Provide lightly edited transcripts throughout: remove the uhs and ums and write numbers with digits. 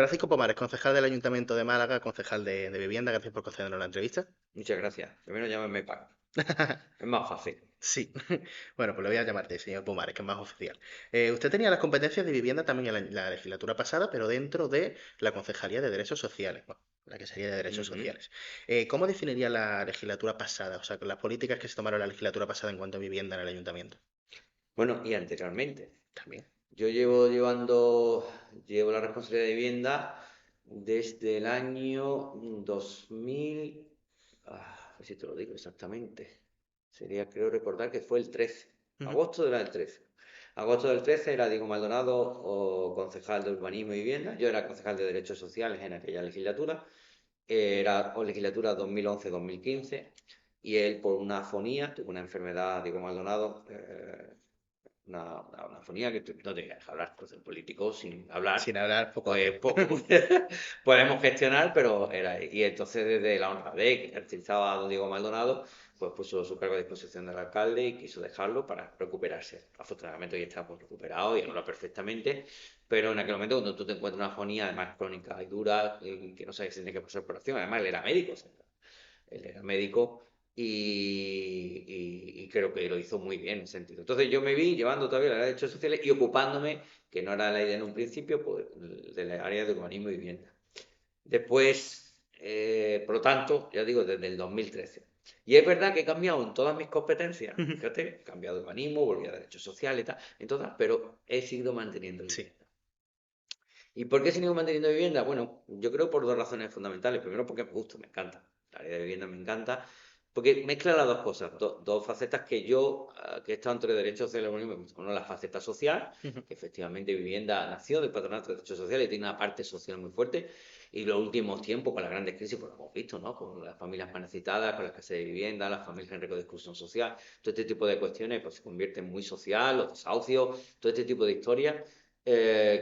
Francisco Pomares, concejal del Ayuntamiento de Málaga, concejal de Vivienda, gracias por concedernos la entrevista. Muchas gracias. Primero llámame Paco. Es más fácil. Sí, bueno, pues le voy a llamarte señor Pomares, que es más oficial. Usted tenía las competencias de vivienda también en la legislatura pasada, pero dentro de la Concejalía de Derechos Sociales, bueno, la que sería de Derechos Ujú. Sociales. ¿Cómo definiría la legislatura pasada? O sea, con las políticas que se tomaron en la legislatura pasada en cuanto a vivienda en el ayuntamiento. Bueno, y anteriormente. También. Yo llevo la responsabilidad de vivienda desde el año 2000, a ver si te lo digo exactamente. Sería, creo recordar que fue el 13, Ujú. agosto del 13. Agosto del 13 era Diego Maldonado, o concejal de Urbanismo y Vivienda. Yo era concejal de Derechos Sociales en aquella legislatura. Era o legislatura 2011-2015. Y él, por una afonía, tuvo una enfermedad, Diego Maldonado, una fonía que no te deja hablar con el político sin hablar, Sin hablar, poco pues hace. poco podemos gestionar, pero era. Y entonces, desde la honradez que caracterizaba a don Diego Maldonado, pues puso su cargo a disposición del alcalde y quiso dejarlo para recuperarse. Afortunadamente hoy está pues, recuperado y habla perfectamente, pero en aquel momento cuando tú te encuentras una fonía además crónica y dura, que no sabes si tiene que pasar por acción, además él era médico, o sea, él era médico y creo que lo hizo muy bien en ese sentido. Entonces yo me vi llevando todavía la área de derechos sociales y ocupándome, que no era la idea en un principio, pues, de la área de urbanismo y vivienda. Después, por lo tanto, ya digo, desde el 2013. Y es verdad que he cambiado en todas mis competencias, fíjate, he cambiado de urbanismo, volví a derechos sociales y tal, en todas, pero he seguido manteniendo Sí. vivienda. ¿Y por qué he seguido manteniendo vivienda? Bueno, yo creo por dos razones fundamentales. Primero, porque me gusta, me encanta. La área de vivienda me encanta. Porque mezcla las dos cosas, dos facetas que yo, que he estado entre derechos sociales y urbanismo, me gusta. Uno, la faceta social, Ujú. que efectivamente vivienda nació del Patronato de Derechos Sociales y tiene una parte social muy fuerte. Y los últimos tiempos, con las grandes crisis, pues lo hemos visto, ¿no? Con las familias más necesitadas, con la escasez de vivienda, las familias en riesgo de exclusión social. Todo este tipo de cuestiones pues, se convierten en muy social, los desahucios, todo este tipo de historias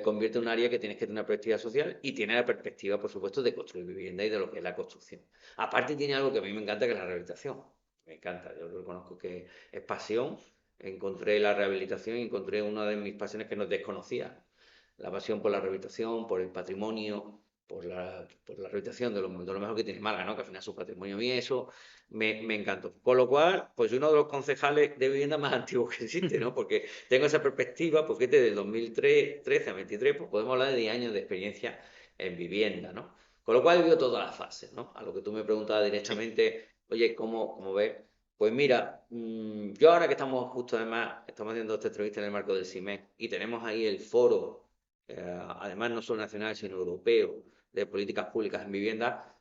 convierte en un área que tienes que tener una perspectiva social y tiene la perspectiva, por supuesto, de construir vivienda y de lo que es la construcción. Aparte tiene algo que a mí me encanta, que es la rehabilitación. Me encanta, yo reconozco que es pasión. Encontré la rehabilitación y encontré una de mis pasiones que no desconocía. La pasión por la rehabilitación, por el patrimonio, por la rehabilitación de lo mejor que tiene Málaga, ¿no? Que al final es un patrimonio mío, eso me encantó. Con lo cual, pues uno de los concejales de vivienda más antiguos que existe, ¿no? Porque tengo esa perspectiva, porque desde el 2013 a 23, pues podemos hablar de 10 años de experiencia en vivienda, ¿no? Con lo cual he visto todas las fases, ¿no? A lo que tú me preguntabas Sí. directamente, oye, ¿cómo ves? Pues mira, yo ahora que estamos justo además, estamos haciendo esta entrevista en el marco del CIMEC y tenemos ahí el foro, además no solo nacional, sino europeo, de políticas públicas en vivienda,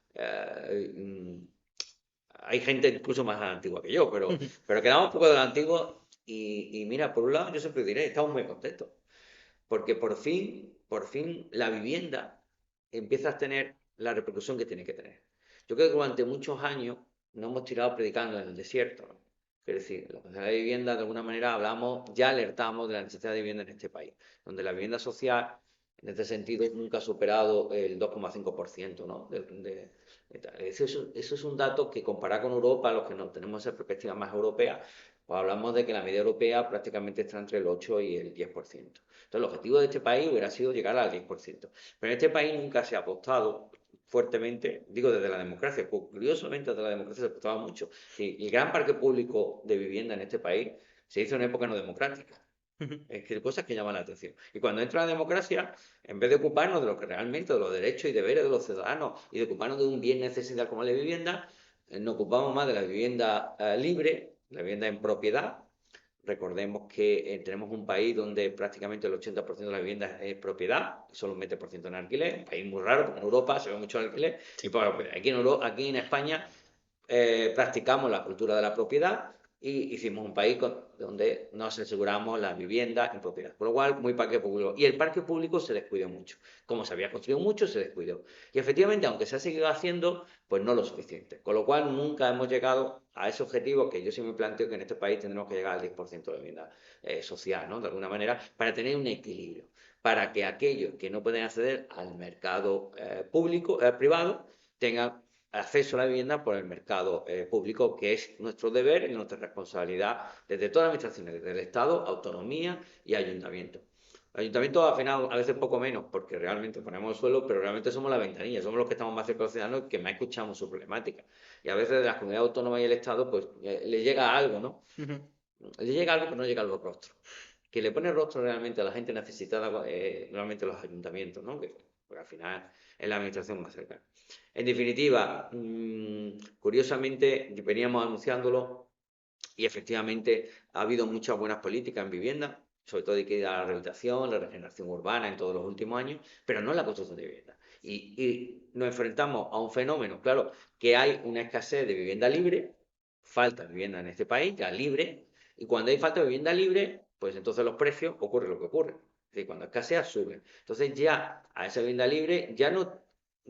hay gente incluso más antigua que yo, pero quedamos un poco de lo antiguo y mira, por un lado yo siempre diré, estamos muy contentos, porque por fin la vivienda empieza a tener la repercusión que tiene que tener. Yo creo que durante muchos años nos hemos tirado predicando en el desierto, ¿no? Es decir, la sociedad de vivienda, de alguna manera, hablamos, ya alertamos de la necesidad de vivienda en este país, donde la vivienda social, en este sentido, nunca ha superado el 2,5%, ¿no? Eso es un dato que, comparado con Europa, los que no tenemos esa perspectiva más europea, pues hablamos de que la media europea prácticamente está entre el 8 y el 10%. Entonces, el objetivo de este país hubiera sido llegar al 10%. Pero en este país nunca se ha apostado fuertemente, digo desde la democracia, pues, curiosamente desde la democracia se apostaba mucho. Y el gran parque público de vivienda en este país se hizo en época no democrática. Es que cosas que llaman la atención. Y cuando entra la democracia, en vez de ocuparnos de lo que realmente, de los derechos y deberes de los ciudadanos y de ocuparnos de un bien necesidad como la vivienda, nos ocupamos más de la vivienda libre, la vivienda en propiedad. Recordemos que tenemos un país donde prácticamente el 80% de la vivienda es propiedad, solo un 20% en alquiler, un país muy raro, porque en Europa se ve mucho el alquiler, y Sí. pues, aquí en España practicamos la cultura de la propiedad y hicimos un país donde nos aseguramos la vivienda en propiedad. Por lo cual, muy parque público. Y el parque público se descuidó mucho. Como se había construido mucho, se descuidó. Y efectivamente, aunque se ha seguido haciendo, pues no lo suficiente. Con lo cual, nunca hemos llegado a ese objetivo que yo siempre planteo que en este país tendremos que llegar al 10% de vivienda social, ¿no? De alguna manera, para tener un equilibrio. Para que aquellos que no pueden acceder al mercado privado, tengan acceso a la vivienda por el mercado público, que es nuestro deber y nuestra responsabilidad desde todas las administraciones, desde el Estado, autonomía y ayuntamiento. El ayuntamiento al final a veces poco menos, porque realmente ponemos el suelo, pero realmente somos la ventanilla, somos los que estamos más cerca de los ciudadanos y que más escuchamos su problemática. Y a veces de las comunidades autónomas y el Estado, pues le llega algo, ¿no? Ujú. Le llega algo, pero no llega a los rostros. Que le pone rostro realmente a la gente necesitada, realmente los ayuntamientos, ¿no? Que, porque al final es la administración más cercana. En definitiva, curiosamente, veníamos anunciándolo y efectivamente ha habido muchas buenas políticas en vivienda, sobre todo dedicada a la rehabilitación, la regeneración urbana en todos los últimos años, pero no en la construcción de vivienda. Y nos enfrentamos a un fenómeno, claro, que hay una escasez de vivienda libre, falta de vivienda en este país, ya libre, y cuando hay falta de vivienda libre, pues entonces los precios ocurre lo que ocurre. Es decir, cuando escasea, suben. Entonces ya a esa vivienda libre ya no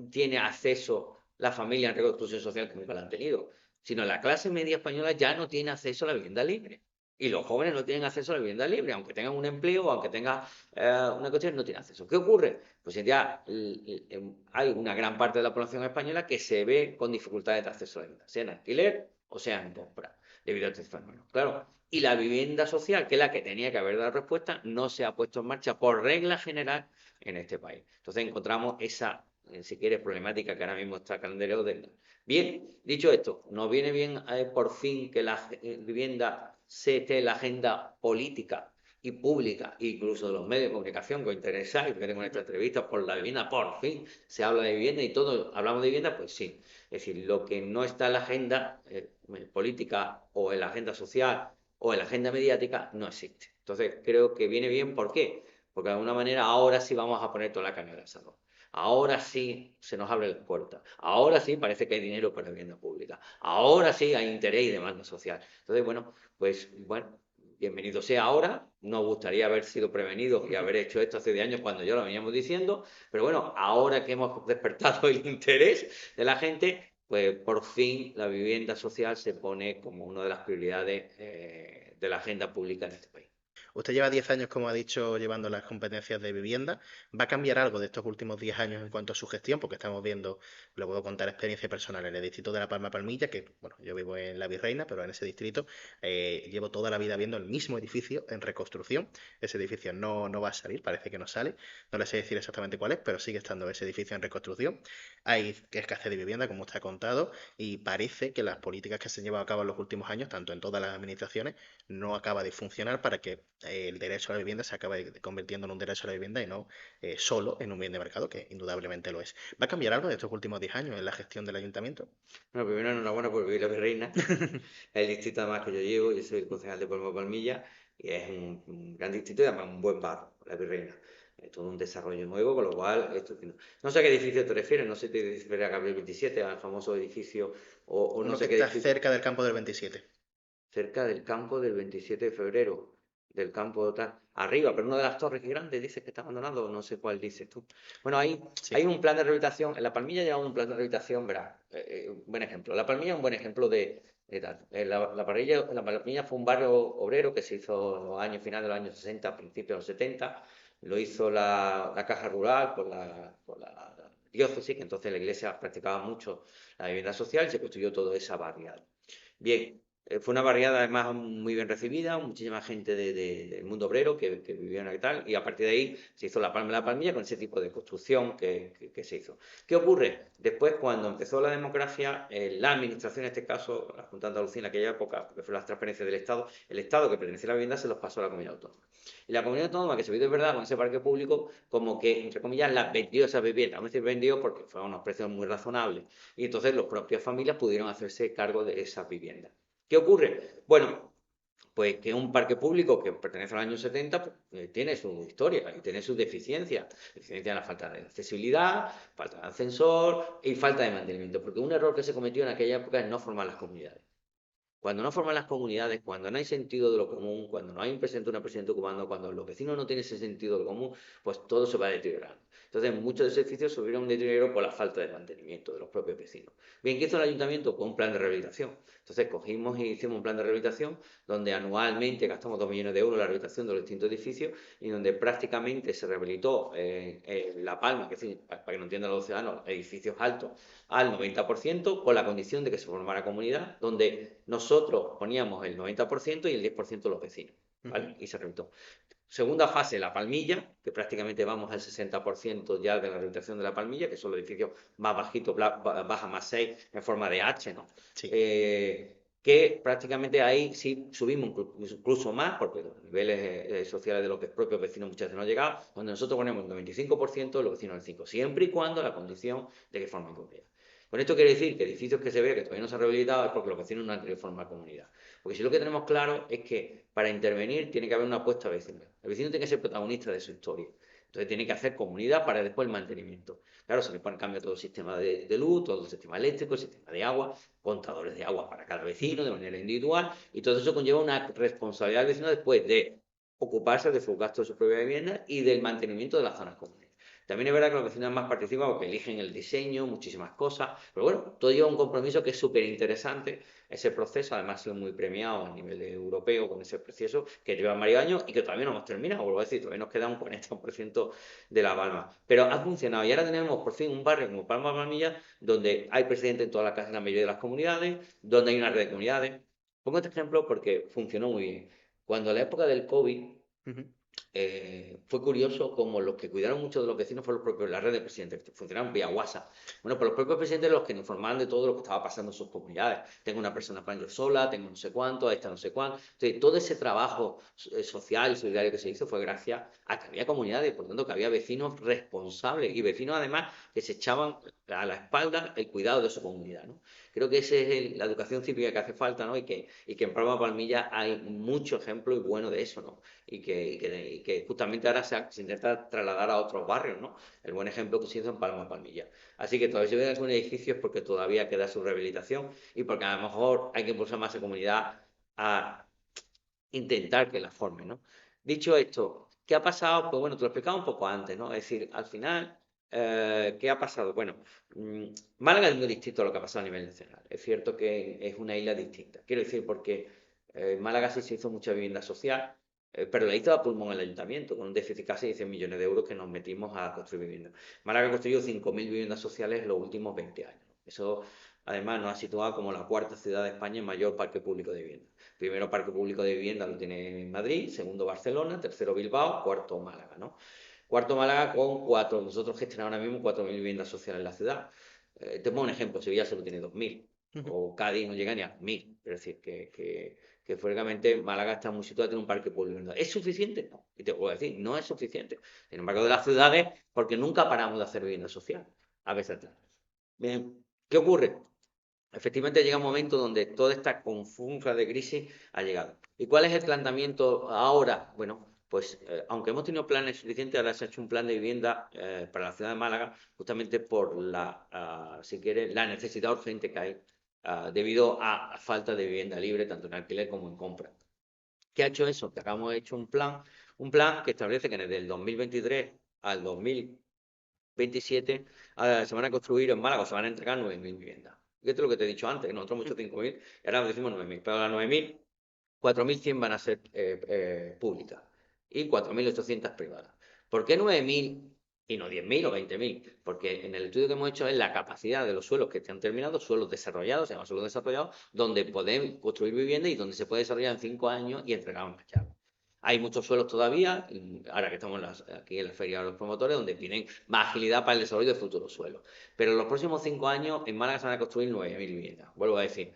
tiene acceso la familia en reconstrucción social que nunca la han tenido, sino la clase media española ya no tiene acceso a la vivienda libre. Y los jóvenes no tienen acceso a la vivienda libre, aunque tengan un empleo o aunque tengan una cuestión, no tienen acceso. ¿Qué ocurre? Pues ya hay una gran parte de la población española que se ve con dificultades de acceso a la vivienda, sea en alquiler o sea en compra, debido a este fenómeno. Claro. Y la vivienda social, que es la que tenía que haber dado respuesta, no se ha puesto en marcha por regla general en este país. Entonces encontramos esa, si quieres, problemática que ahora mismo está Calderero de. Bien, dicho esto, nos viene bien por fin que la vivienda se esté en la agenda política y pública, incluso de los medios de comunicación que os interesáis, que tengo esta entrevista por la vivienda, por fin se habla de vivienda y todos hablamos de vivienda, pues sí. Es decir, lo que no está en la agenda política o en la agenda social o en la agenda mediática no existe. Entonces creo que viene bien, ¿por qué? Porque de alguna manera ahora sí vamos a poner toda la carne al asador. Ahora sí se nos abren las puertas. Ahora sí parece que hay dinero para la vivienda pública. Ahora sí hay interés y demanda social. Entonces, bueno, pues bueno, bienvenido sea ahora. Nos gustaría haber sido prevenidos y haber hecho esto hace 10 años cuando ya lo veníamos diciendo. Pero bueno, ahora que hemos despertado el interés de la gente, pues por fin la vivienda social se pone como una de las prioridades de la agenda pública en este país. Usted lleva 10 años, como ha dicho, llevando las competencias de vivienda. ¿Va a cambiar algo de estos últimos 10 años en cuanto a su gestión? Porque estamos viendo, le puedo contar experiencia personal en el distrito de La Palma Palmilla, que, bueno, yo vivo en La Virreina, pero en ese distrito llevo toda la vida viendo el mismo edificio en reconstrucción. Ese edificio no va a salir, parece que no sale. No le sé decir exactamente cuál es, pero sigue estando ese edificio en reconstrucción. Hay escasez de vivienda, como usted ha contado, y parece que las políticas que se han llevado a cabo en los últimos años, tanto en todas las administraciones, no acaba de funcionar para que el derecho a la vivienda se acabe convirtiendo en un derecho a la vivienda y no solo en un bien de mercado, que indudablemente lo es. ¿Va a cambiar algo de estos últimos 10 años en la gestión del ayuntamiento? Bueno, primero enhorabuena por vivir la Virreina, el distrito además que yo llevo, yo soy el concejal de Palma Palmilla y es un gran distrito y además un buen barrio, la Virreina. Es todo un desarrollo nuevo, con lo cual, no sé a qué edificio te refieres, no sé si te refieres a Gabriel 27, al famoso edificio, o no Uno que sé qué está edificio, cerca del campo del 27. cerca del campo del 27 de febrero, del campo tal, arriba, pero una de las torres grandes dices que está abandonado, no sé cuál dices tú. Bueno, Sí. hay un plan de rehabilitación, en La Palmilla lleva un plan de rehabilitación, verás, buen ejemplo. La Palmilla es un buen ejemplo de tal. La Palmilla fue un barrio obrero que se hizo en los años finales de los años 60, principios de los 70, lo hizo la Caja Rural por la diócesis, que entonces la iglesia practicaba mucho la vivienda social y se construyó toda esa barriada. Bien, fue una barriada además muy bien recibida, muchísima gente del mundo obrero que vivía y tal, y a partir de ahí se hizo la Palma de la Palmilla con ese tipo de construcción que se hizo. ¿Qué ocurre? Después, cuando empezó la democracia, la administración, en este caso, la Junta de Andalucía en aquella época, que fue las transferencias del Estado, el Estado que pertenecía a la vivienda se los pasó a la comunidad autónoma. Y la comunidad autónoma, que se vio de verdad con ese parque público, como que, entre comillas, las vendió esas viviendas. Vamos a decir vendió porque fueron unos precios muy razonables. Y entonces las propias familias pudieron hacerse cargo de esas viviendas. ¿Qué ocurre? Bueno, pues que un parque público que pertenece al año 70 pues, tiene su historia y tiene sus deficiencias. Deficiencia en la falta de accesibilidad, falta de ascensor y falta de mantenimiento. Porque un error que se cometió en aquella época es no formar las comunidades. Cuando no forman las comunidades, cuando no hay sentido de lo común, cuando no hay un presidente o una presidenta ocupando, cuando los vecinos no tienen ese sentido de lo común, pues todo se va deteriorando. Entonces, muchos de esos edificios sufrieron un deterioro por la falta de mantenimiento de los propios vecinos. Bien, ¿qué hizo el ayuntamiento? Con un plan de rehabilitación. Entonces, cogimos y hicimos un plan de rehabilitación donde anualmente gastamos 2 millones de euros en la rehabilitación de los distintos edificios y donde prácticamente se rehabilitó La Palma, que es decir, para que no entiendan los ciudadanos, edificios altos al 90% con la condición de que se formara comunidad, donde nosotros poníamos el 90% y el 10% los vecinos, ¿vale? Y se reventó. Segunda fase, la palmilla, que prácticamente vamos al 60% ya de la rehabilitación de la palmilla, que son los edificios más bajitos, baja más 6 en forma de H, ¿no? Sí. Que prácticamente ahí sí subimos incluso más, porque los niveles sociales de los propios vecinos muchas veces no han llegado, donde nosotros ponemos el 95%, los vecinos el 5%, siempre y cuando la condición de que formen comunidad. Con esto quiere decir que edificios que se ve que todavía no se han rehabilitado es porque los vecinos no han querido formar comunidad. Porque si lo que tenemos claro es que para intervenir tiene que haber una apuesta vecinal. El vecino tiene que ser protagonista de su historia. Entonces tiene que hacer comunidad para después el mantenimiento. Claro, se le pone en cambio todo el sistema de luz, todo el sistema eléctrico, el sistema de agua, contadores de agua para cada vecino de manera individual, y todo eso conlleva una responsabilidad del vecino después de ocuparse de sus gastos de su propia vivienda y del mantenimiento de las zonas comunes. También es verdad que los vecinos más participan porque eligen el diseño, muchísimas cosas, pero bueno, todo lleva un compromiso que es súper interesante, ese proceso, además ha sido muy premiado a nivel europeo con ese proceso que lleva varios años y que todavía no hemos terminado, vuelvo a decir, todavía nos queda un 40% de La Palma, pero ha funcionado y ahora tenemos por fin un barrio como Palma Palmilla donde hay presidente en todas las casas, en la mayoría de las comunidades, donde hay una red de comunidades. Pongo este ejemplo porque funcionó muy bien. Cuando en la época del COVID Ujú. fue curioso como los que cuidaron mucho de los vecinos fueron los propios, la red de presidentes, que funcionaban vía WhatsApp. Bueno, pues los propios presidentes los que nos informaban de todo lo que estaba pasando en sus comunidades. Tengo una persona plan yo sola, tengo no sé cuánto, esta no sé cuánto. Entonces, todo ese trabajo social y solidario que se hizo fue gracias a que había comunidades, por tanto, que había vecinos responsables y vecinos además que se echaban a la espalda el cuidado de su comunidad, ¿no? Creo que esa es la educación cívica que hace falta, ¿no? Y que en Palma Palmilla hay mucho ejemplo y bueno de eso, ¿no? Y que justamente ahora se intenta trasladar a otros barrios, ¿no? El buen ejemplo que se hizo en Palma Palmilla. Así que todavía se ven algunos edificios porque todavía queda su rehabilitación y porque a lo mejor hay que impulsar más a la comunidad a intentar que la formen, ¿no? Dicho esto, ¿qué ha pasado? Pues bueno, te lo explicaba un poco antes, ¿no? Es decir, al final, ¿qué ha pasado? Bueno, Málaga es muy distinto a lo que ha pasado a nivel nacional. Es cierto que es una isla distinta. Quiero decir, porque en Málaga sí se hizo mucha vivienda social, pero la hizo a pulmón el ayuntamiento, con un déficit casi de 100 millones de euros que nos metimos a construir vivienda. Málaga ha construido 5.000 viviendas sociales en los últimos 20 años. Eso, además, nos ha situado como la cuarta ciudad de España en mayor parque público de vivienda. Primero parque público de vivienda lo tiene Madrid, segundo Barcelona, tercero Bilbao, cuarto Málaga, ¿no? Cuarto Málaga con cuatro, nosotros gestionamos ahora mismo 4.000 viviendas sociales en la ciudad. Te pongo un ejemplo, Sevilla solo tiene 2.000, Ujú. o Cádiz no llega ni a 1.000, es decir, que francamente Málaga está muy situado, tiene un parque público. ¿Es suficiente? No, y te puedo decir, no es suficiente. Sin embargo, de las ciudades, porque nunca paramos de hacer vivienda social, a veces. Bien, ¿qué ocurre? Efectivamente llega un momento donde toda esta confusa de crisis ha llegado. ¿Y cuál es el planteamiento ahora? Bueno, pues aunque hemos tenido planes suficientes, ahora se ha hecho un plan de vivienda para la ciudad de Málaga, justamente por si quiere, la necesidad urgente que hay debido a falta de vivienda libre, tanto en alquiler como en compra. ¿Qué ha hecho eso? Que acabamos de hecho un plan que establece que desde el 2023 al 2027 se van a construir en Málaga, se van a entregar 9.000 viviendas. Fíjate lo que te he dicho antes, nosotros hemos hecho 5.000 y ahora decimos 9.000, pero las 9.000, 4.100 van a ser públicas y 4.800 privadas. ¿Por qué 9.000 y no 10.000 o 20.000? Porque en el estudio que hemos hecho es la capacidad de los suelos que están terminados, suelos desarrollados, se llama suelos desarrollados, donde podemos construir vivienda y donde se puede desarrollar en 5 años y entregar un llave. Hay muchos suelos todavía, ahora que estamos aquí en la feria de los promotores, donde tienen más agilidad para el desarrollo de futuros suelos. Pero en los próximos 5 años en Málaga se van a construir 9.000 viviendas. Vuelvo a decir,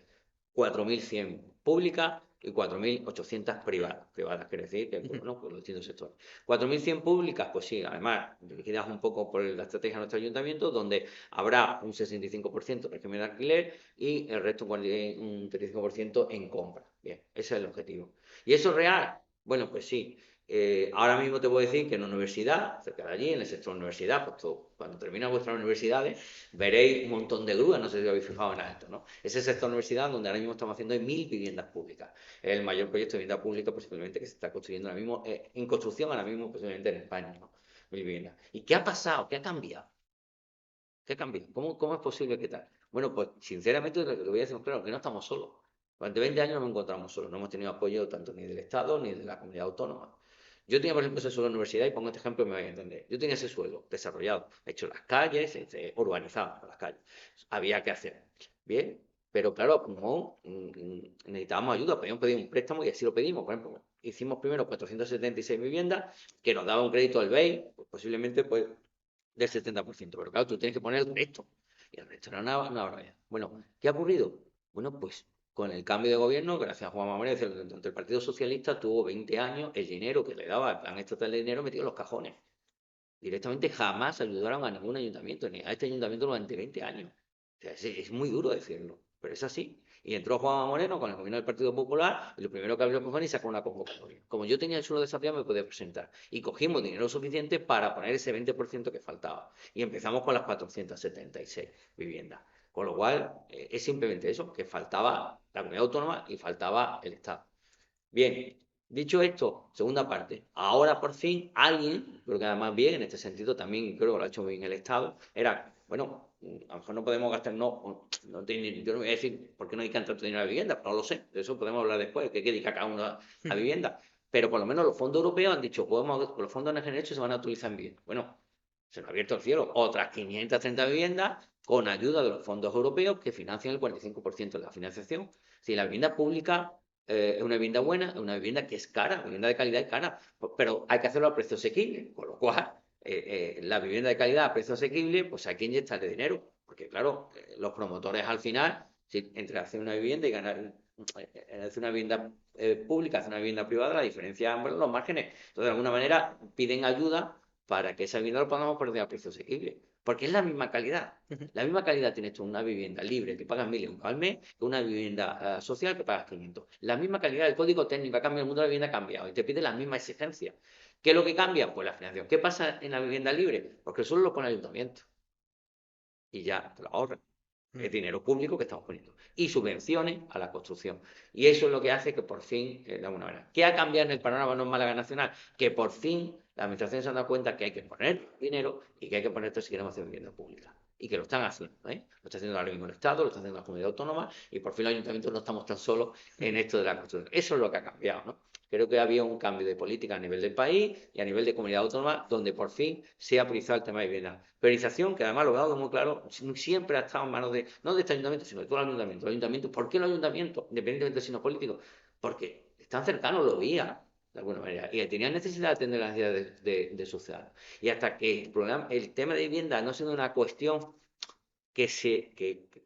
4.100 públicas y 4.800 privadas. Privadas quiere decir que, Ujú. bueno, por los distintos sectores. 4.100 públicas, pues sí, además, dirigidas un poco por la estrategia de nuestro ayuntamiento, donde habrá un 65% régimen de alquiler y el resto, un 35% en compra. Bien, ese es el objetivo. ¿Y eso es real? Bueno, pues sí. Ahora mismo te puedo decir que en la universidad, cerca de allí, en el sector universidad, pues cuando terminen vuestras universidades, veréis un montón de grúas, no sé si os habéis fijado en esto, ¿no? Ese sector universidad donde ahora mismo estamos haciendo 1.000 viviendas públicas. Es el mayor proyecto de vivienda pública posiblemente que se está construyendo ahora mismo, en construcción ahora mismo posiblemente en España, ¿no? 1.000 viviendas. ¿Y qué ha pasado? ¿Qué ha cambiado? ¿Qué ha cambiado? ¿Cómo es posible que tal? Bueno, pues sinceramente lo voy a decir claro, que no estamos solos. Durante 20 años no nos encontramos solos, no hemos tenido apoyo tanto ni del Estado ni de la comunidad autónoma. Yo tenía, por ejemplo, ese suelo en la universidad y pongo este ejemplo y me vais a entender. Yo tenía ese suelo desarrollado, hecho las calles, urbanizado las calles. Había que hacer. Bien, pero claro, como necesitábamos ayuda, podíamos pedir un préstamo y así lo pedimos. Por ejemplo, hicimos primero 476 viviendas, que nos daba un crédito al BEI, pues posiblemente pues, del 70%. Pero claro, tú tienes que poner el resto. Y el resto era una barbaridad. Bueno, ¿qué ha ocurrido? Bueno, pues con el cambio de gobierno, gracias a Juan Mamoré, donde el Partido Socialista tuvo 20 años, el dinero que le daba el plan estatal de dinero metido en los cajones. Directamente jamás ayudaron a ningún ayuntamiento, ni a este ayuntamiento durante 20 años. O sea, es muy duro decirlo, pero es así. Y entró Juan Moreno con el gobierno del Partido Popular y lo primero que abrió el cojón y sacó una convocatoria. Como yo tenía el suelo desarrollado, me podía presentar. Y cogimos dinero suficiente para poner ese 20% que faltaba. Y empezamos con las 476 viviendas. Con lo cual, es simplemente eso, que faltaba la comunidad autónoma y faltaba el Estado. Bien, dicho esto, segunda parte. Ahora por fin alguien, creo que además bien, en este sentido también creo que lo ha hecho bien el Estado, era, bueno, a lo mejor no podemos gastar, no tiene, yo no voy a decir por qué no hay que tanto dinero a la vivienda, no lo sé, de eso podemos hablar después, que dedica cada uno a la vivienda. Pero por lo menos los fondos europeos han dicho, los fondos en general se van a utilizar bien. Bueno, se nos ha abierto el cielo. Otras 530 viviendas con ayuda de los fondos europeos que financian el 45% de la financiación. Si la vivienda pública es una vivienda buena, es una vivienda que es cara, una vivienda de calidad es cara, pero hay que hacerlo a precio asequible, con lo cual la vivienda de calidad a precio asequible, pues hay que inyectarle dinero, porque claro, los promotores al final, si entre hacer una vivienda y ganar, hacer una vivienda pública, hacer una vivienda privada, la diferencia es los márgenes. Entonces, de alguna manera, piden ayuda para que esa vivienda lo podamos poner a precio asequible, porque es la misma calidad. La misma calidad tienes tú una vivienda libre que pagas 1.000 euros al mes que una vivienda social que pagas 500. La misma calidad del código técnico ha cambiado, el mundo de la vivienda ha cambiado y te pide las mismas exigencias. ¿Qué es lo que cambia? Pues la financiación. ¿Qué pasa en la vivienda libre? Porque solo lo pone el ayuntamiento y ya te lo ahorras. Es dinero público que estamos poniendo. Y subvenciones a la construcción. Y eso es lo que hace que por fin, de alguna manera, ¿qué ha cambiado en el panorama no Málaga Nacional? Que por fin la administración se ha dado cuenta que hay que poner dinero y que hay que poner esto si queremos hacer vivienda pública. Y que lo están haciendo, ¿eh? Lo está haciendo ahora mismo el Estado, lo está haciendo la comunidad autónoma y por fin los ayuntamientos no estamos tan solos en esto de la construcción. Eso es lo que ha cambiado, ¿no? Creo que había un cambio de política a nivel del país y a nivel de comunidad autónoma donde por fin se ha priorizado el tema de vivienda. Priorización que además lo he dado muy claro, siempre ha estado en manos de, no de este ayuntamiento, sino de todo el ayuntamiento. Los ayuntamientos, ¿por qué los ayuntamientos, independientemente de signos políticos? Porque están cercanos, lo veían de alguna manera, y tenían necesidad de atender las necesidades de sus ciudadanos. Y hasta que el tema de vivienda no ha sido una cuestión que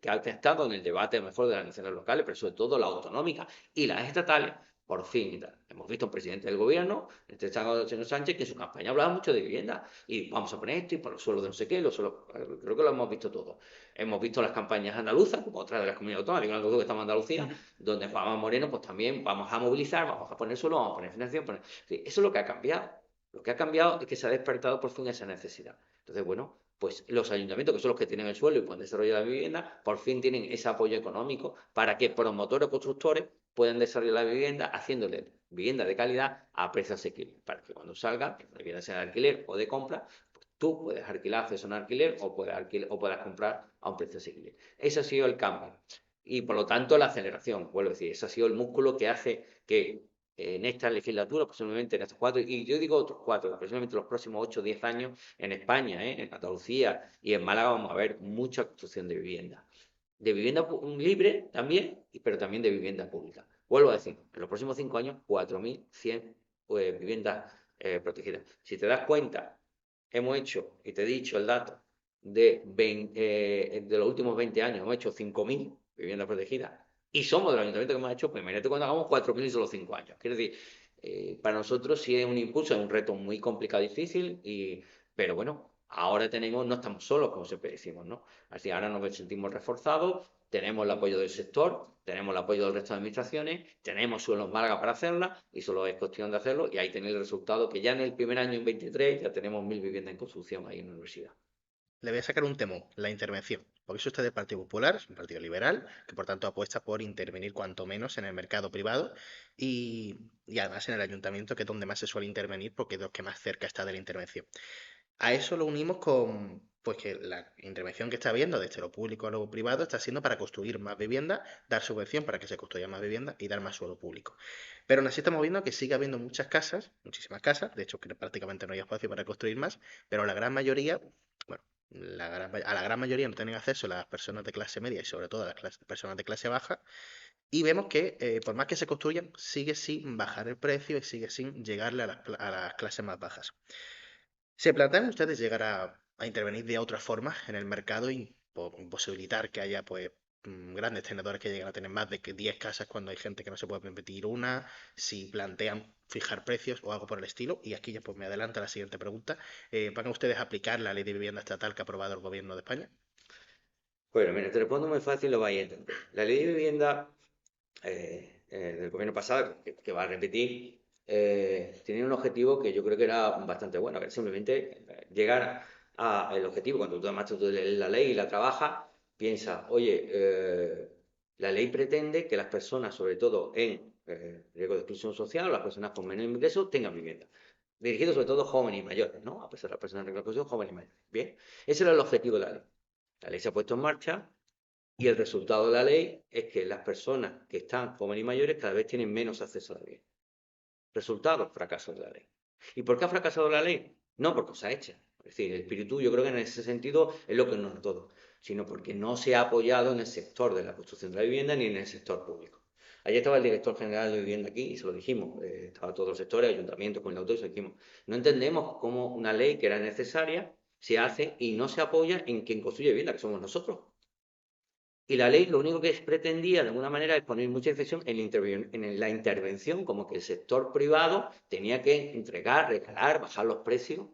ha estado en el debate mejor de las naciones locales, pero sobre todo las autonómicas y las estatales, por fin, hemos visto un presidente del gobierno, este señor Sánchez, que en su campaña hablaba mucho de vivienda, y vamos a poner esto, y por los suelos de no sé qué, creo que lo hemos visto todo. Hemos visto las campañas andaluzas, como otras de las comunidades autónomas, digo que estamos en Andalucía, donde Juan Moreno, pues también vamos a movilizar, vamos a poner suelo, vamos a poner financiación. Sí, eso es lo que ha cambiado. Lo que ha cambiado es que se ha despertado por fin esa necesidad. Entonces, bueno, pues los ayuntamientos, que son los que tienen el suelo y pueden desarrollar la vivienda, por fin tienen ese apoyo económico para que promotores o constructores puedan desarrollar la vivienda haciéndole vivienda de calidad a precio asequible, para que cuando salga, la vivienda sea de alquiler o de compra, pues tú puedes alquilar, acceso a un alquiler o puedas comprar a un precio asequible. Ese ha sido el cambio. Y por lo tanto la aceleración, vuelvo a decir, ese ha sido el músculo que hace que en esta legislatura, posiblemente en estos 4, y yo digo otros 4, posiblemente los próximos 8 o 10 años, en España, en Andalucía y en Málaga vamos a ver mucha construcción de vivienda. De vivienda libre también, pero también de vivienda pública. Vuelvo a decir, en los próximos 5 años, 4.100 viviendas protegidas. Si te das cuenta, hemos hecho, y te he dicho el dato, de los últimos 20 años, hemos hecho 5.000 viviendas protegidas y somos del ayuntamiento que hemos hecho, pues imagínate cuando hagamos 4.000 en solo 5 años. Quiero decir, para nosotros sí es un impulso, es un reto muy complicado, difícil, pero bueno, ahora no estamos solos, como siempre decimos, ¿no? Así ahora nos sentimos reforzados, tenemos el apoyo del sector, tenemos el apoyo del resto de administraciones, tenemos suelos Málaga para hacerla y solo es cuestión de hacerlo y ahí tenéis el resultado que ya en el primer año, en 23, ya tenemos 1.000 viviendas en construcción ahí en la universidad. Le voy a sacar un temón, la intervención. Porque eso usted del Partido Popular, es un partido liberal, que por tanto apuesta por intervenir cuanto menos en el mercado privado y además en el ayuntamiento, que es donde más se suele intervenir, porque es lo que más cerca está de la intervención. A eso lo unimos con pues que la intervención que está habiendo desde lo público a lo privado está siendo para construir más vivienda, dar subvención para que se construya más vivienda y dar más suelo público. Pero aún así estamos viendo que sigue habiendo muchas casas, muchísimas casas, de hecho que prácticamente no hay espacio para construir más, pero la gran mayoría, bueno, a la gran mayoría no tienen acceso las personas de clase media y sobre todo las personas de clase baja Y vemos que por más que se construyan, sigue sin bajar el precio y sigue sin llegarle a las clases más bajas. ¿Se plantean ustedes llegar a intervenir de otra forma en el mercado y posibilitar que haya pues grandes tenedores que lleguen a tener más de que 10 casas cuando hay gente que no se puede permitir una? Si plantean fijar precios o algo por el estilo. Y aquí ya pues me adelanta la siguiente pregunta. ¿Van a ustedes aplicar la ley de vivienda estatal que ha aprobado el gobierno de España? Bueno, mira, te respondo muy fácil, lo vais a entender. La ley de vivienda del gobierno pasado, que va a repetir, tenía un objetivo que yo creo que era bastante bueno, que era simplemente llegar al objetivo. Cuando tú además tú lees la ley y la trabajas, piensa, oye, la ley pretende que las personas, sobre todo en riesgo de exclusión social, o las personas con menos ingresos, tengan vivienda. Dirigido sobre todo a jóvenes y mayores, ¿no? A pesar de las personas en riesgo de exclusión, jóvenes y mayores. Bien, ese era el objetivo de la ley. La ley se ha puesto en marcha y el resultado de la ley es que las personas que están jóvenes y mayores cada vez tienen menos acceso a la vivienda. Resultado, fracaso de la ley. ¿Y por qué ha fracasado la ley? No por cosa hecha. Es decir, el espíritu yo creo que en ese sentido es lo que no es todo, sino porque no se ha apoyado en el sector de la construcción de la vivienda ni en el sector público. Ayer estaba el director general de vivienda aquí y se lo dijimos, estaba todos los sectores, ayuntamientos, con el autor, y se lo dijimos, no entendemos cómo una ley que era necesaria se hace y no se apoya en quien construye vivienda, que somos nosotros. Y la ley lo único que pretendía, de alguna manera, es poner mucha inflexión en la intervención, como que el sector privado tenía que entregar, regalar, bajar los precios.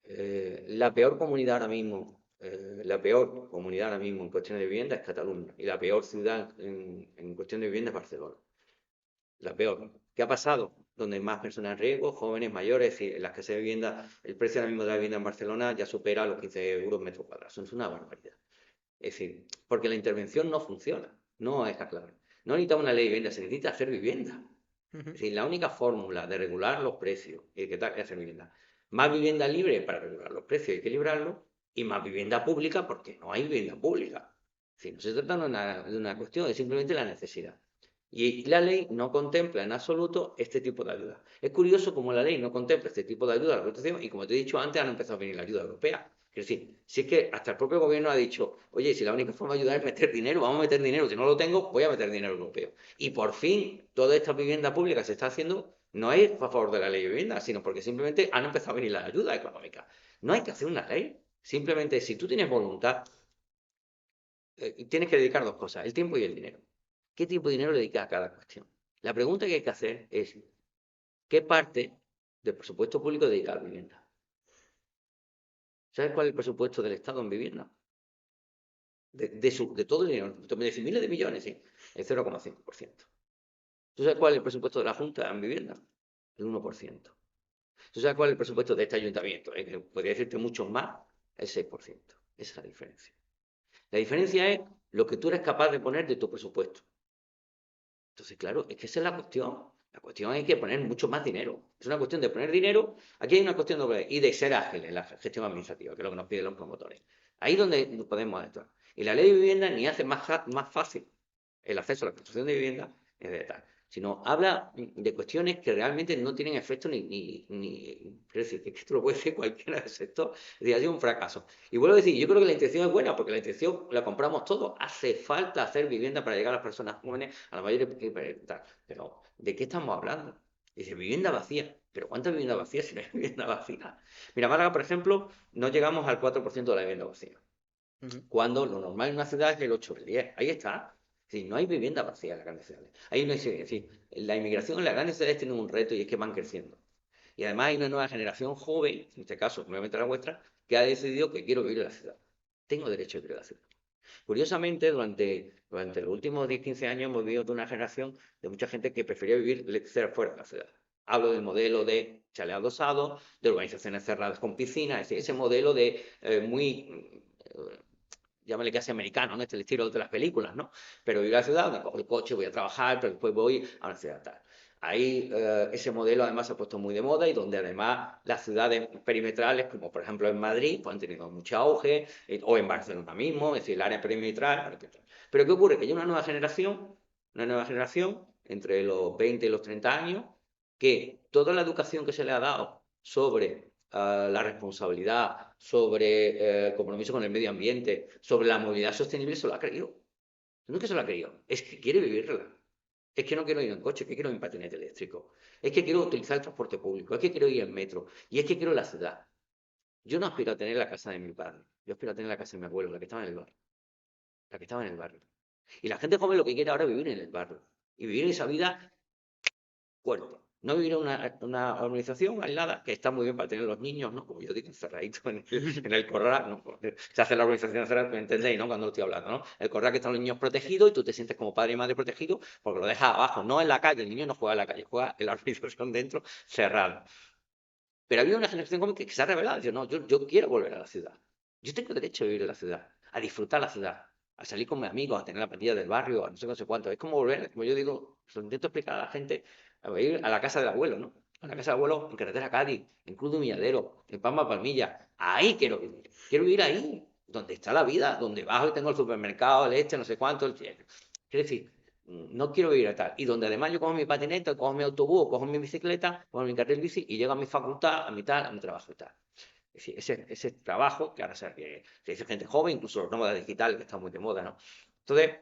La peor comunidad ahora mismo, la peor comunidad ahora mismo en cuestión de vivienda es Cataluña. Y la peor ciudad en cuestión de vivienda es Barcelona. La peor. ¿Qué ha pasado? Donde hay más personas en riesgo, jóvenes, mayores, es decir, en las que se vivienda, el precio ahora mismo de la vivienda en Barcelona ya supera los 15 euros metro cuadrado. Eso es una barbaridad. Es decir, porque la intervención no funciona, no es la clave. No necesita una ley de vivienda, se necesita hacer vivienda. Es Ujú. decir, la única fórmula de regular los precios y que tal es hacer vivienda. Más vivienda libre para regular los precios, hay que librarlo, y más vivienda pública porque no hay vivienda pública. Es decir, no se trata de una cuestión, es simplemente la necesidad. Y la ley no contempla en absoluto este tipo de ayuda. Es curioso cómo la ley no contempla este tipo de ayuda a la protección y como te he dicho antes, han empezado a venir la ayuda europea. Es decir, si es que hasta el propio gobierno ha dicho, oye, si la única forma de ayudar es meter dinero, vamos a meter dinero, si no lo tengo, voy a meter dinero europeo. Y por fin, toda esta vivienda pública se está haciendo, no es a favor de la ley de vivienda, sino porque simplemente han empezado a venir las ayudas económicas. No hay que hacer una ley, simplemente si tú tienes voluntad, tienes que dedicar dos cosas, el tiempo y el dinero. ¿Qué tiempo y dinero le dedicas a cada cuestión? La pregunta que hay que hacer es, ¿qué parte del presupuesto público dedica a la vivienda? ¿Sabes cuál es el presupuesto del Estado en vivienda? De todo el dinero, me decís miles de millones, sí, el 0,5%. ¿Tú sabes cuál es el presupuesto de la Junta en vivienda? El 1%. ¿Tú sabes cuál es el presupuesto de este ayuntamiento? Podría decirte mucho más, el 6%. Esa es la diferencia. La diferencia es lo que tú eres capaz de poner de tu presupuesto. Entonces, claro, es que esa es la cuestión. La cuestión es que hay que poner mucho más dinero. Es una cuestión de poner dinero. Aquí hay una cuestión y de ser ágiles en la gestión administrativa, que es lo que nos piden los promotores. Ahí es donde podemos actuar. Y la ley de vivienda ni hace más fácil el acceso a la construcción de vivienda, ni de tal, sino habla de cuestiones que realmente no tienen efecto es decir, que esto lo puede decir cualquiera del sector, es decir, ha sido un fracaso. Y vuelvo a decir, yo creo que la intención es buena, porque la intención la compramos todos, hace falta hacer vivienda para llegar a las personas jóvenes, a la mayoría, tal, pero ¿de qué estamos hablando? Dice, vivienda vacía. ¿Pero cuánta vivienda vacía si no hay vivienda vacía? Mira, Málaga, por ejemplo, no llegamos al 4% de la vivienda vacía, Ujú. cuando lo normal en una ciudad es el 8 o el 10. Ahí está. Es decir, no hay vivienda vacía en las grandes ciudades. Ahí no hay, es decir, la inmigración en las grandes ciudades tiene un reto y es que van creciendo. Y además hay una nueva generación joven, en este caso, nuevamente la vuestra, que ha decidido que quiero vivir en la ciudad. Tengo derecho a vivir en la ciudad. Curiosamente, durante los últimos 10-15 años hemos vivido de una generación de mucha gente que prefería vivir fuera de la ciudad. Hablo del modelo de chalet adosado, de urbanizaciones cerradas con piscina, es decir, ese modelo de muy llámale casi americano, ¿no? Este es el estilo de las películas, ¿no? Pero voy a la ciudad, me cojo el coche, voy a trabajar, pero después voy a una ciudad tal. Ahí ese modelo además se ha puesto muy de moda y donde además las ciudades perimetrales, como por ejemplo en Madrid, pues han tenido mucho auge, o en Barcelona mismo, es decir, el área perimetral. Pero ¿qué ocurre? Que hay una nueva generación entre los 20 y los 30 años, que toda la educación que se le ha dado sobre la responsabilidad, sobre el compromiso con el medio ambiente, sobre la movilidad sostenible, se lo ha creído. No es que se lo ha querido, es que quiere vivirla. Es que no quiero ir en coche, es que quiero ir en patinete eléctrico. Es que quiero utilizar el transporte público, es que quiero ir en metro. Y es que quiero la ciudad. Yo no aspiro a tener la casa de mi padre. Yo aspiro a tener la casa de mi abuelo, la que estaba en el barrio. La que estaba en el barrio. Y la gente joven lo que quiere ahora es vivir en el barrio. Y vivir esa vida fuerte. No vivir en una organización aislada, que está muy bien para tener los niños, ¿no? Como yo digo, encerraditos en el corral, ¿no? Porque se hace la organización encerrada, ¿me entendéis, no? Cuando lo estoy hablando, ¿no? El corral que están los niños protegidos y tú te sientes como padre y madre protegido porque lo dejas abajo, no en la calle. El niño no juega en la calle, juega en la organización dentro, cerrada. Pero había una generación joven que se ha revelado. Dice, no, yo quiero volver a la ciudad. Yo tengo derecho a vivir en la ciudad, a disfrutar la ciudad, a salir con mis amigos, a tener la pandilla del barrio, a no sé, no sé cuánto. Es como volver, como yo digo, se lo intento explicar a la gente, a ir a la casa del abuelo, ¿no? A la casa del abuelo en carretera Cádiz, en Cruz de Humilladero, en Palma Palmilla. Ahí quiero vivir. Quiero vivir ahí, donde está la vida, donde bajo y tengo el supermercado, el este, no sé cuánto. Quiero decir, no quiero vivir a tal. Y donde además yo cojo mi patineta, cojo mi autobús, cojo mi bicicleta, cojo mi carril bici y llego a mi facultad, a mi tal, a mi trabajo y tal. Es decir, ese trabajo que ahora se dice gente joven, incluso los nómadas digitales que están muy de moda, ¿no? Entonces,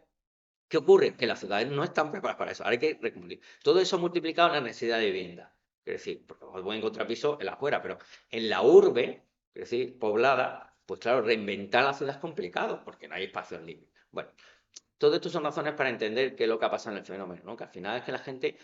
¿qué ocurre? Que las ciudades no están preparadas para eso. Ahora hay que recumplir. Todo eso multiplicado en la necesidad de vivienda. Es decir, porque os voy a encontrar piso en la afuera, pero en la urbe, es decir, poblada, pues claro, reinventar la ciudad es complicado porque no hay espacios libres. Bueno, todo esto son razones para entender qué es lo que ha pasado en el fenómeno, ¿no? Que al final es que la gente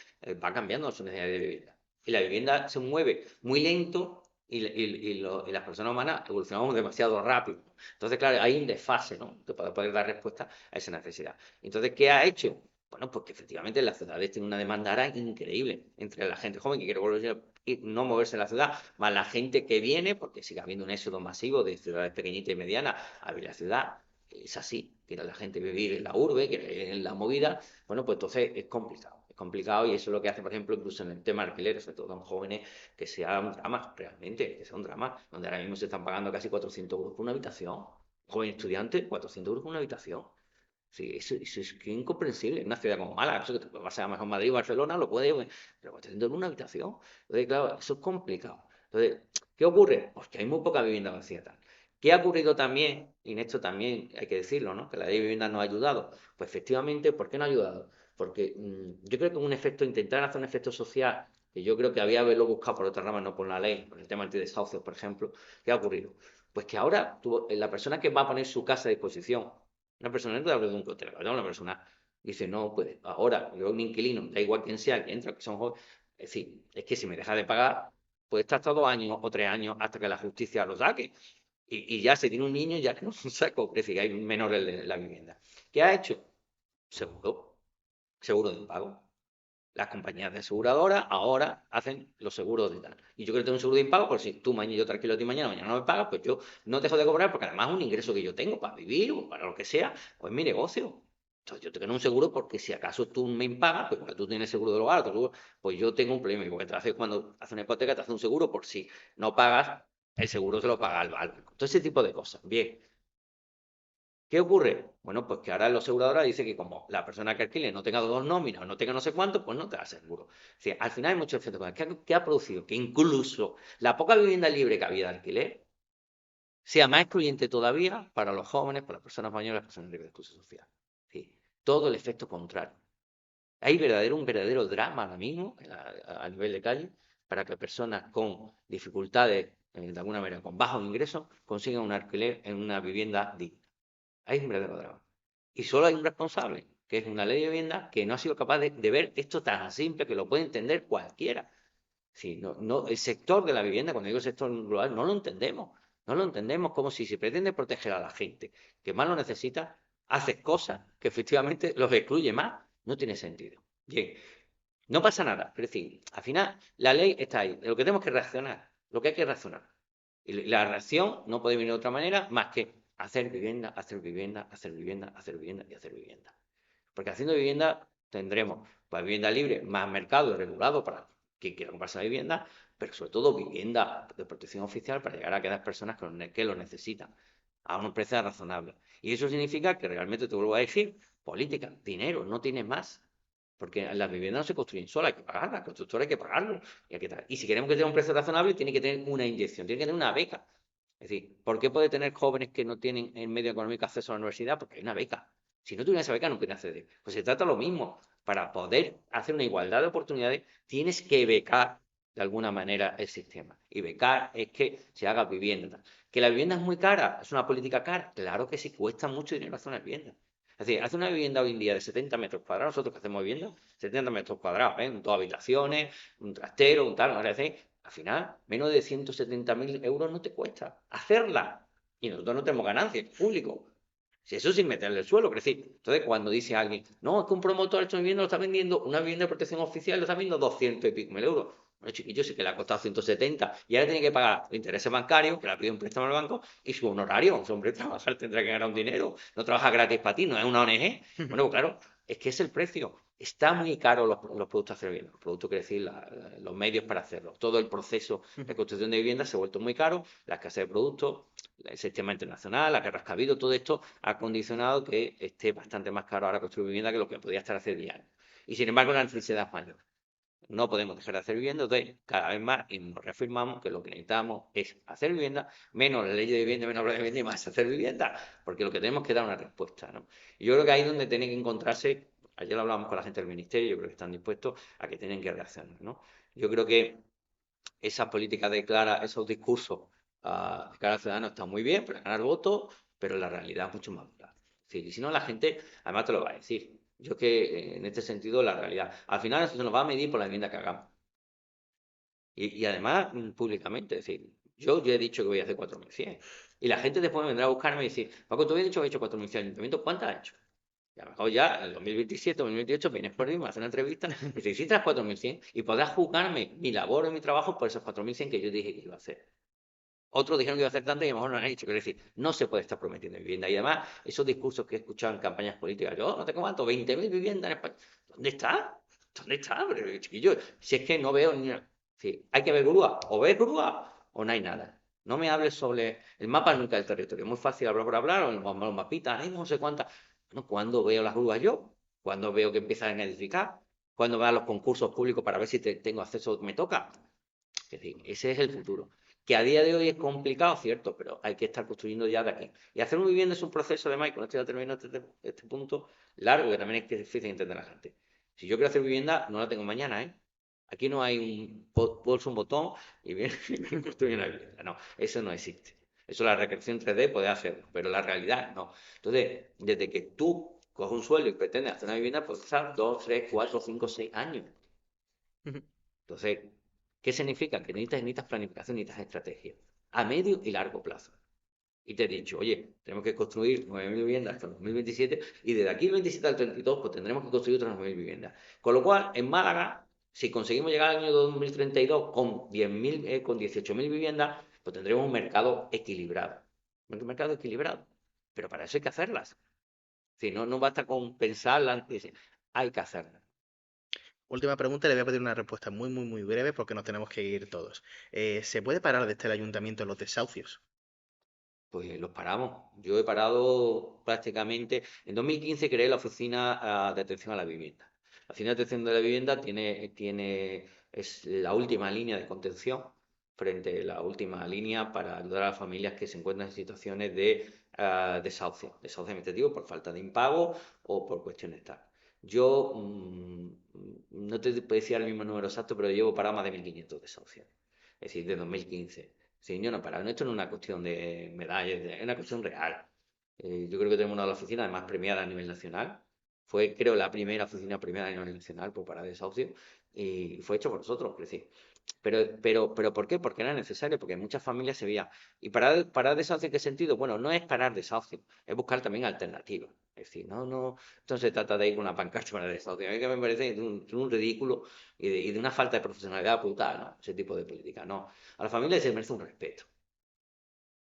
va cambiando su necesidad de vivienda. Y la vivienda se mueve muy lento y las personas humanas evolucionamos demasiado rápido. Entonces, claro, hay un desfase, ¿no? Para poder dar respuesta a esa necesidad. Entonces, ¿qué ha hecho? Bueno, pues que efectivamente las ciudades tienen una demanda ahora increíble entre la gente joven que quiere volver y no moverse en la ciudad, más la gente que viene, porque sigue habiendo un éxodo masivo de ciudades pequeñitas y medianas a vivir la ciudad. Es así, quiere la gente vivir en la urbe, quiere en la movida, bueno, pues entonces es complicado y eso es lo que hace, por ejemplo, incluso en el tema de alquileres, sobre todo en jóvenes, que sea un drama, realmente, que sea un drama, donde ahora mismo se están pagando casi 400 euros por una habitación, joven estudiante, 400 euros por una habitación. Sí, eso es que incomprensible. En una ciudad como Málaga, eso que te vas a mejor Madrid o Barcelona, lo puedes, pero 400 euros por una habitación. Entonces, claro, eso es complicado. Entonces, ¿qué ocurre? Pues que hay muy poca vivienda vacía. ¿Qué ha ocurrido también? Y en esto también hay que decirlo, ¿no? Que la ley de vivienda no ha ayudado. Pues efectivamente, ¿por qué no ha ayudado? Porque yo creo que un efecto, intentar hacer un efecto social, que yo creo que había haberlo buscado por otra rama, no por la ley, por el tema antidesahucios, por ejemplo, ¿qué ha ocurrido? Pues que ahora la persona que va a poner su casa a disposición, una persona, no te hablo de un hotel, hablo de una persona, dice, no, pues ahora, yo un inquilino, da igual quién sea, que entra, que son jóvenes, es decir, es que si me deja de pagar, pues está hasta 2 años o 3 años hasta que la justicia lo saque. Y ya se tiene un niño, ya que no es un saco, es decir, hay menores en la vivienda. ¿Qué ha hecho? Seguro, seguro de impago. Las compañías de aseguradoras ahora hacen los seguros de tal. Y yo creo que tengo un seguro de impago, por si tú mañana yo te alquilo a ti mañana, mañana no me pagas, pues yo no dejo de cobrar porque además es un ingreso que yo tengo para vivir o para lo que sea, pues es mi negocio. Entonces yo tengo un seguro porque si acaso tú me impagas, pues cuando tú tienes seguro del hogar, pues yo tengo un problema. Y porque te hace, cuando hace una hipoteca te hace un seguro por si no pagas, el seguro se lo paga al banco. Todo ese tipo de cosas. Bien, ¿qué ocurre? Bueno, pues que ahora los aseguradoras dicen que como la persona que alquile no tenga dos nóminas o no tenga no sé cuánto, pues no te da seguro. Es decir, al final hay muchos efectos. ¿Qué ha producido? Que incluso la poca vivienda libre que había de alquiler sea más excluyente todavía para los jóvenes, para las personas mayores, las personas libres de exclusión social. Sí, todo el efecto contrario. Hay un verdadero drama ahora mismo a nivel de calle para que personas con dificultades, de alguna manera, con bajos ingresos, consigan un alquiler en una vivienda digna. Hay un verdadero drama. Y solo hay un responsable, que es una ley de vivienda que no ha sido capaz de ver esto tan simple que lo puede entender cualquiera. Sí, el sector de la vivienda, cuando digo sector global, no lo entendemos. No lo entendemos como si se pretende proteger a la gente que más lo necesita, hace cosas que efectivamente los excluye más. No tiene sentido. Bien, no pasa nada. Es decir, al final la ley está ahí. Lo que tenemos que reaccionar, lo que hay que reaccionar. Y la reacción no puede venir de otra manera más que hacer vivienda, hacer vivienda, hacer vivienda, hacer vivienda y hacer vivienda. Porque haciendo vivienda tendremos pues, vivienda libre, más mercado regulado para quien quiera comprarse la vivienda, pero sobre todo vivienda de protección oficial para llegar a aquellas personas que lo necesitan a un precio razonable. Y eso significa que realmente, te vuelvo a decir, política, dinero, no tienes más. Porque las viviendas no se construyen solas, hay que pagarlas, el constructor hay que pagarlo. Y si queremos que tenga un precio razonable, tiene que tener una inyección, tiene que tener una beca. Es decir, ¿por qué puede tener jóvenes que no tienen en medio económico acceso a la universidad? Porque hay una beca. Si no tuviera esa beca, no podría acceder. Pues se trata lo mismo. Para poder hacer una igualdad de oportunidades, tienes que becar de alguna manera el sistema. Y becar es que se haga vivienda. ¿Que la vivienda es muy cara? ¿Es una política cara? Claro que sí, cuesta mucho dinero hacer una vivienda. Es decir, hacer una vivienda hoy en día de 70 metros cuadrados, nosotros que hacemos vivienda, 70 metros cuadrados, ¿eh? Dos habitaciones, un trastero, un tal, es decir, al final, menos de 170.000 euros no te cuesta hacerla. Y nosotros no tenemos ganancias, público. Si eso sin meterle el suelo, es decir, entonces cuando dice alguien, no, es que un promotor hecho vivienda lo está vendiendo, una vivienda de protección oficial lo está vendiendo 200 y pico mil euros. Bueno, chiquillo, sí que le ha costado 170 y ahora tiene que pagar los intereses bancarios, que le ha pedido un préstamo al banco, y su honorario. Ese hombre trabajar tendrá que ganar un dinero, no trabaja gratis para ti, no es una ONG. Bueno, pues claro, es que es el precio. Está muy caro los productos de hacer vivienda. Los productos, quiere decir, los medios para hacerlo. Todo el proceso de construcción de vivienda se ha vuelto muy caro, la escasez de productos, el sistema internacional, la guerra que ha habido, todo esto ha condicionado que esté bastante más caro ahora construir vivienda que lo que podía estar hace 10 años. Y sin embargo, la necesidad es mayor. No podemos dejar de hacer vivienda, entonces cada vez más y nos reafirmamos que lo que necesitamos es hacer vivienda, menos la ley de vivienda, menos la de vivienda y más hacer vivienda, porque lo que tenemos que dar una respuesta, ¿no? Y yo creo que ahí es donde tienen que encontrarse, ayer lo hablábamos con la gente del ministerio, yo creo que están dispuestos a que tienen que reaccionar, ¿no? Yo creo que esas políticas de clara, esos discursos de cara al ciudadano están muy bien para ganar votos, pero la realidad es mucho más dura. Sí, y si no, la gente además te lo va a decir. Yo es que en este sentido, la realidad. Al final, eso se nos va a medir por la enmienda que hagamos. Y además, públicamente, es decir, yo he dicho que voy a hacer 4.100. Y la gente después me vendrá a buscarme y decir, Paco, tú habías dicho que he hecho 4.100 ayuntamientos, ¿cuántas has hecho? Y a lo mejor ya en el 2027, 2028 vienes por mí, me haces una entrevista y dices, hiciste las 4.100 y podrás juzgarme mi labor y mi trabajo por esos 4.100 que yo dije que iba a hacer. Otros dijeron que iba a hacer tanto y a lo mejor no lo han hecho. Quiero decir, no se puede estar prometiendo vivienda. Y además, esos discursos que he escuchado en campañas políticas, yo no tengo cuánto, 20.000 viviendas en España. ¿Dónde está? ¿Dónde está? Pero, chiquillo, si es que no veo ni una... Sí, hay que ver grúa. O ves grúa o no hay nada. No me hables sobre el mapa nunca del territorio. Es muy fácil hablar por hablar, o los mapitas, no sé cuántas. Bueno, ¿cuándo veo las grúas yo? ¿Cuándo veo que empiezan a edificar? ¿Cuándo veo los concursos públicos para ver si tengo acceso, me toca? Es decir, ese es el futuro. Que a día de hoy es complicado, cierto, pero hay que estar construyendo ya de aquí. Y hacer una vivienda es un proceso, además, y con esto ya termino este punto, largo, que también es difícil de entender a la gente. Si yo quiero hacer vivienda, no la tengo mañana, ¿eh? Aquí no hay pulso un botón y viene y construye una vivienda. No, eso no existe. Eso la recreación 3D puede hacerlo, pero la realidad no. Entonces, desde que tú coges un sueldo y pretendes hacer una vivienda, pues pasar 2, 3, 4, 5, 6 años. Entonces, ¿qué significa? Que necesitas planificación, necesitas estrategia a medio y largo plazo. Y te he dicho, oye, tenemos que construir 9.000 viviendas hasta el 2027 y desde aquí el 27 al 32 pues tendremos que construir otras 9.000 viviendas. Con lo cual, en Málaga, si conseguimos llegar al año 2032 con 10.000, con 18.000 viviendas, pues tendremos un mercado equilibrado. Un mercado equilibrado. Pero para eso hay que hacerlas. Si no, no basta con pensarlas, hay que hacerlas. Última pregunta, le voy a pedir una respuesta muy, muy, muy breve porque nos tenemos que ir todos. ¿Se puede parar desde el ayuntamiento los desahucios? Pues los paramos. Yo he parado prácticamente. En 2015 creé la Oficina de Atención a la Vivienda. La Oficina de Atención de la Vivienda es la última línea de contención frente a la última línea para ayudar a las familias que se encuentran en situaciones de desahucio administrativo por falta de impago o por cuestiones tal. Yo no te puedo decir el mismo número exacto, pero llevo parado más de 1.500 desahucios. Es decir, de 2015. Sí, yo no he parado. Esto no es una cuestión de medallas, es una cuestión real. Yo creo que tenemos una de las oficinas además premiada a nivel nacional. Fue, creo, la primera oficina premiada a nivel nacional por parar desahucio y fue hecho por nosotros, es decir. Pero ¿por qué? Porque era necesario, porque muchas familias se veían. ¿Y parar desahucio en qué sentido? Bueno, no es parar desahucio, es buscar también alternativas. Es decir, entonces se trata de ir con una pancarta para desahucio. A mí que me parece un ridículo y de una falta de profesionalidad brutal, ¿no? Ese tipo de política, no. A la familia se merece un respeto.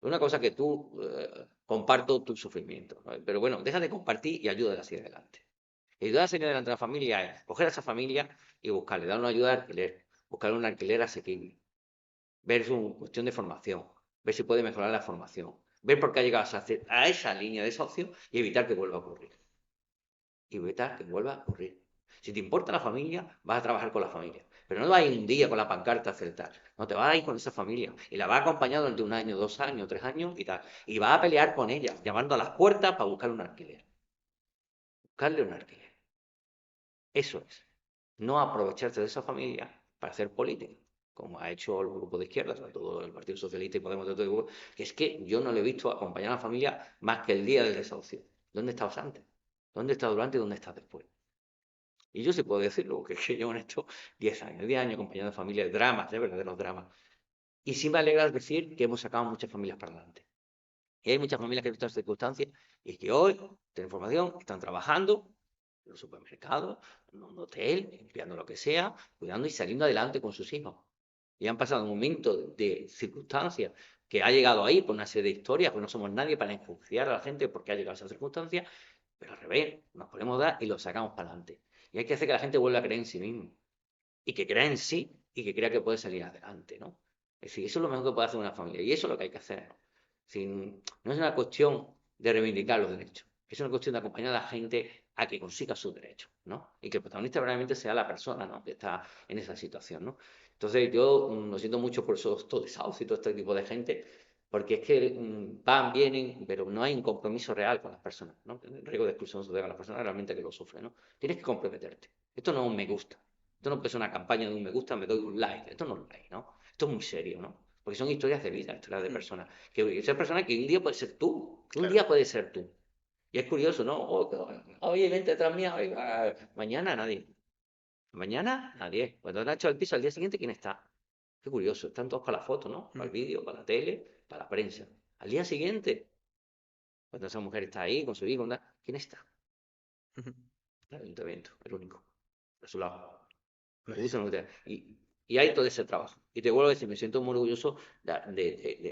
Una cosa que comparto tu sufrimiento, ¿no? Pero bueno, deja de compartir y ayuda a seguir adelante. Y ayudar a seguir adelante a la familia es coger a esa familia y buscarle, dar una ayuda de alquiler, buscarle un alquiler asequible, ver su cuestión de formación, ver si puede mejorar la formación, ver por qué ha llegado a esa línea de socio y evitar que vuelva a ocurrir. Y evitar que vuelva a ocurrir. Si te importa la familia, vas a trabajar con la familia. Pero no vas a ir un día con la pancarta a hacer tal. No te vas a ir con esa familia. Y la vas a acompañar durante 1 año, 2 años, 3 años y tal. Y vas a pelear con ella, llamando a las puertas para buscar un alquiler. buscarle un alquiler. Eso es. No aprovecharse de esa familia para hacer política, como ha hecho el grupo de izquierda, sobre todo el Partido Socialista y Podemos, de todo el grupo, que es que yo no le he visto acompañar a la familia más que el día del desahucio. ¿Dónde estabas antes? ¿Dónde estás durante y dónde estás después? Y yo sí puedo decirlo, porque es que llevo en esto 10 años acompañando a familias, dramas, de verdaderos dramas. Y sí me alegra decir que hemos sacado muchas familias para adelante. Y hay muchas familias que en estas circunstancias y que hoy, tienen información, están trabajando en los supermercados, en un hotel, limpiando lo que sea, cuidando y saliendo adelante con sus hijos. Y han pasado un momento de circunstancias que ha llegado ahí por una serie de historias, pues no somos nadie para enjuiciar a la gente porque ha llegado a esas circunstancias, pero al revés, nos podemos dar y lo sacamos para adelante. Y hay que hacer que la gente vuelva a creer en sí mismo y que crea en sí y que crea que puede salir adelante, ¿no? Es decir, eso es lo mejor que puede hacer una familia y eso es lo que hay que hacer, ¿no? No es una cuestión de reivindicar los derechos, es una cuestión de acompañar a la gente a que consiga sus derechos, ¿no? Y que el protagonista realmente sea la persona, ¿no?, que está en esa situación, ¿no? Entonces yo lo siento mucho por esos desahucios y todo este tipo de gente, porque es que van, vienen, pero no hay un compromiso real con las personas, ¿no? El riesgo de exclusión social a las personas realmente que lo sufren, ¿no? Tienes que comprometerte. Esto no es un me gusta. Esto no es una campaña de un me gusta, me doy un like. Esto no es like, ¿no? Esto es muy serio, ¿no? Porque son historias de vida, historias de personas. Que esa persona que un día puede ser tú, que un Claro. día puede ser tú. Y es curioso, ¿no? Oye, vente detrás mía, oiga, mañana nadie. Mañana nadie. Cuando han hecho el piso al día siguiente, ¿quién está? Qué curioso, están todos para la foto, ¿no? Para el vídeo, para la tele, para la prensa. Al día siguiente, cuando esa mujer está ahí con su hijo, ¿quién está? El ayuntamiento, el único, a su lado. Me gusta, me gusta. Y hay todo ese trabajo. Y te vuelvo a decir, me siento muy orgulloso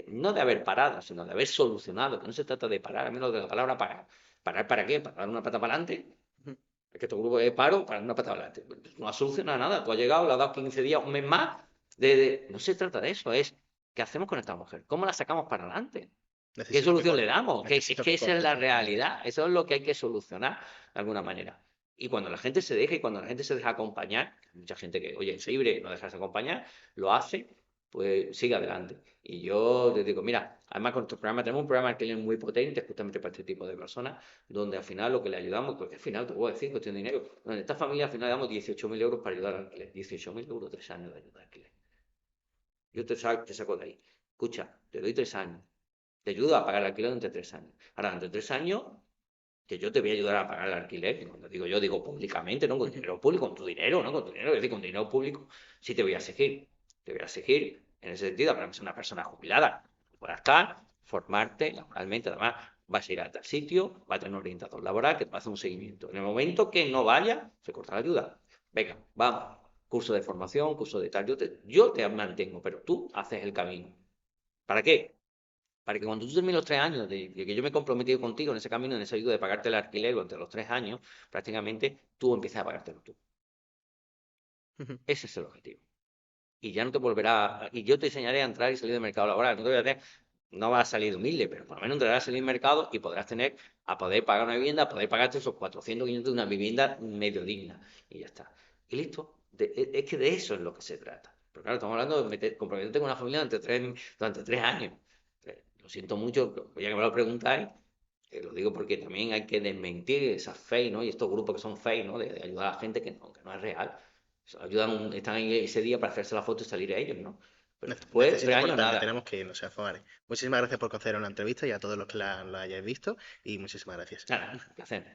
no de haber parado, sino de haber solucionado, que no se trata de parar, a menos de la palabra parar. ¿Parar para qué? ¿Para dar una pata para adelante? Es que tu grupo de paro para dar una pata para adelante. No ha solucionado nada. Tú has llegado, le has dado 15 días, un mes más. No se trata de eso, es ¿qué hacemos con esta mujer? ¿Cómo la sacamos para adelante? ¿Qué Necesito que solución le corte. damos? Es Necesito que que esa es corte la esta familia. realidad. Eso es lo que hay que solucionar de alguna manera. Y cuando la gente se deja y cuando la gente se deja acompañar, mucha gente que, oye, es libre, no dejarse acompañar, lo hace, pues sigue adelante. Y yo te digo, mira, además con nuestro programa tenemos un programa que es muy potente justamente para este tipo de personas, donde al final lo que le ayudamos, porque al final te puedo decir, cuestión de dinero, donde esta familia al final damos 18.000 euros para ayudar al alquiler. 18.000 euros, 3 años de ayuda al alquiler. Yo te saco de ahí. Escucha, te doy 3 años. Te ayudo a pagar el alquiler durante 3 años. Ahora, durante 3 años, que yo te voy a ayudar a pagar el alquiler, y cuando digo yo, digo públicamente, no con dinero público, con tu dinero, no con tu dinero, es decir, con dinero público, sí te voy a exigir. Te voy a exigir, en ese sentido, para que seas una persona jubilada, pueda estar, formarte laboralmente, además, vas a ir a tal sitio, va a tener un orientador laboral que te va a hacer un seguimiento. En el momento que no vaya, se corta la ayuda. Venga, vamos. Curso de formación, curso de tal. Yo te mantengo, pero tú haces el camino. ¿Para qué? Para que cuando tú termines los 3 años de que yo me he comprometido contigo en ese camino, en esa ayuda de pagarte el alquiler durante los 3 años, prácticamente tú empiezas a pagártelo tú. Ese es el objetivo. Y ya no te volverá, y yo te enseñaré a entrar y salir del mercado laboral. No vas a salir humilde, pero por lo menos entrarás a salir del mercado y podrás a poder pagar una vivienda, a poder pagarte esos 400, 500 de una vivienda medio digna. Y ya está. Y listo. Es que de eso es lo que se trata. Pero claro, estamos hablando de comprometerte con una familia durante tres años. Lo siento mucho, ya que me lo preguntáis, lo digo porque también hay que desmentir esas fake, ¿no? Y estos grupos que son fake, ¿no? De ayudar a la gente que no es real. Están ahí ese día para hacerse la foto y salir a ellos, ¿no? Pero después, tres Necesito años, cortar, que nada. tenemos que irnos, Fomari. Muchísimas gracias por conceder una entrevista y a todos los que la hayáis visto. Y muchísimas gracias. Nada, placer.